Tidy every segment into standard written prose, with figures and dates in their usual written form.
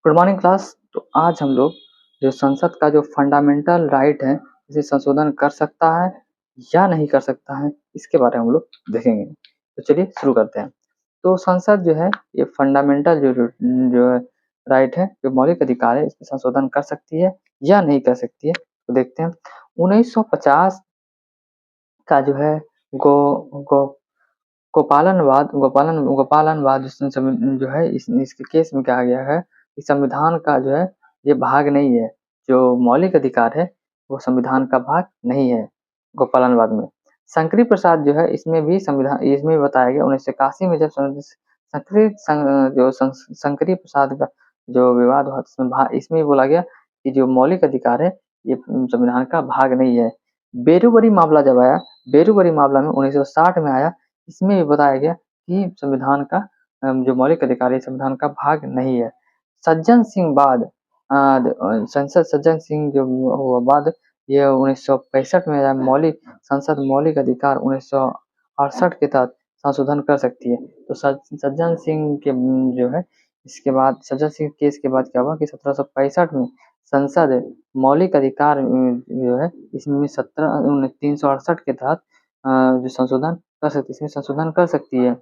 Good morning class. तो आज हम लोग जो संसद का जो फंडामेंटल राइट है, इसे संशोधन कर सकता है या नहीं कर सकता है, इसके बारे में हम लोग देखेंगे। तो चलिए शुरू करते हैं। तो संसद जो है ये फंडामेंटल जो राइट है, जो मौलिक अधिकार है, इसमें संशोधन कर सकती है या नहीं कर सकती है। तो देखते हैं 1950 का जो है गो गो गोपालनवाद जो है इसके केस में कहा गया है कि संविधान का जो है ये भाग नहीं है। जो मौलिक अधिकार है वो संविधान का भाग नहीं है गोपालनवाद में। शंकरी प्रसाद जो है इसमें भी संविधान इसमें बताया गया 1981 में जब शंकरी प्रसाद का जो विवाद हुआ इसमें बोला गया कि जो मौलिक अधिकार है ये संविधान का भाग नहीं है। बेरूबरी मामला जब आया, बेरूबरी मामला में 1960 में आया, इसमें भी बताया गया कि संविधान का जो मौलिक अधिकार है संविधान का भाग नहीं है। सज्जन सिंह बाद संसद सज्जन सिंह जो हुआ बाद ये 1965 में आया। संसद मौलिक अधिकार 1968 के तहत संशोधन कर सकती है। तो सज्जन सिंह के जो है इसके बाद सज्जन सिंह केस के बाद क्या हुआ कि 1765 में संसद मौलिक अधिकार जो है इसमें 368 के तहत जो संशोधन कर सकती है, इसमें संशोधन कर सकती है।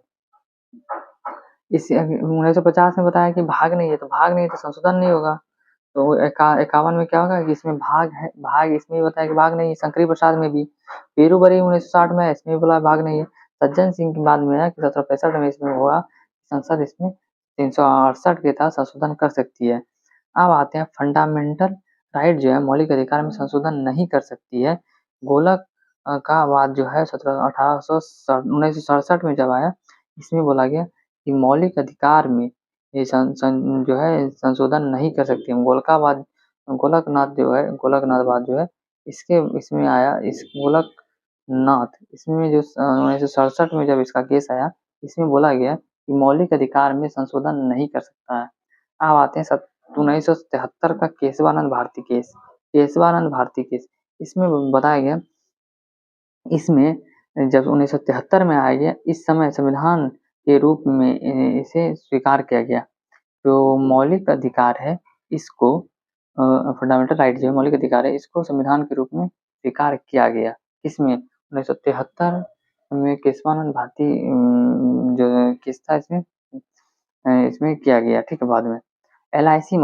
इस 1950 में बताया कि भाग नहीं है, तो भाग नहीं है तो संशोधन नहीं होगा। तो 51 में क्या होगा कि इसमें भाग है, भाग इसमें भी बताया कि भाग नहीं है। शंकरी प्रसाद में भी, पेरूबरी 1960 में इसमें भी बोला भाग नहीं है। सज्जन सिंह के बाद में है कि 1765 में इसमें हुआ संसद इसमें 368 के तहत संशोधन कर सकती है। अब आते हैं फंडामेंटल राइट जो है मौलिक अधिकार में संशोधन नहीं कर सकती है। गोलक का वाद जो है 1967 में जब आया, इसमें बोला गया कि मौलिक अधिकार में ये जो है संशोधन नहीं कर सकती है। गोलकनाथ जो है इसमें आया। इस गोलकनाथ इसमें जो 1967 में जब इसका केस आया, इसमें बोला गया कि मौलिक अधिकार में संशोधन नहीं कर सकता है। अब आते हैं 1973 का केशवानंद भारती केस। इसमें बताया गया, इसमें जब 1973 में आया गया, इस समय संविधान के रूप में इसे स्वीकार किया गया। जो मौलिक अधिकार है इसको फंडामेंटल राइट जो मौलिक अधिकार है इसको संविधान के रूप में स्वीकार किया गया। इसमें 1973 में केशवानंद भारती जो केस था इसमें किया गया। ठीक है, बाद में LIC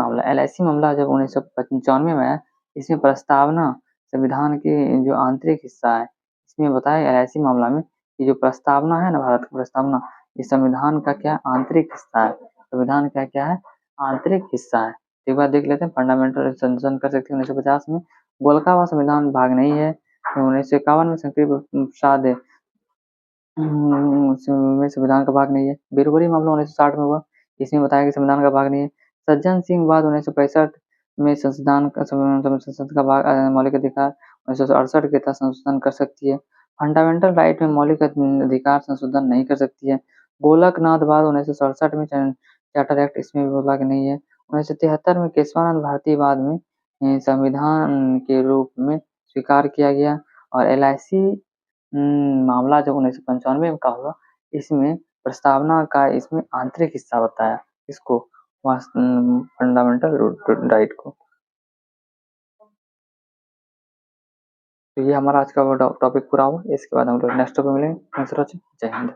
मामला जब 1995 में आया, इसमें प्रस्तावना संविधान के जो आंतरिक हिस्सा है, इसमें बताया LIC मामला में कि जो प्रस्तावना है ना, भारत की प्रस्तावना, ये संविधान का क्या आंतरिक हिस्सा है। संविधान का क्या है आंतरिक हिस्सा है। एक बार देख लेते हैं फंडामेंटल संशोधन कर सकते हैं 1950 में। गोलका संविधान भाग नहीं है। 1951 में शंकरी प्रसाद में संविधान का भाग नहीं है। बेरूबरी मामला 1960 में हुआ, इसमें बताया कि संविधान का भाग नहीं है। सज्जन सिंह बाद 1965 में संसद का भाग मौलिक अधिकार 1968 के तहत संशोधन कर सकती है। फंडामेंटल राइट में मौलिक अधिकार संशोधन नहीं कर सकती है। गोलकनाथ बाद 1967 में चार्टर एक्ट, इसमें भी भाग नहीं है। 1973 में केशवानंद भारती बाद में संविधान के रूप में स्वीकार किया गया। और LIC मामला जब 1995 का हुआ, इसमें प्रस्तावना का इसमें आंतरिक हिस्सा बताया इसको फंडामेंटल राइट को। तो ये हमारा आज का टॉपिक पूरा हुआ। इसके बाद हम लोग नेक्स्ट टॉपिक मिलेंगे। जय हिंद।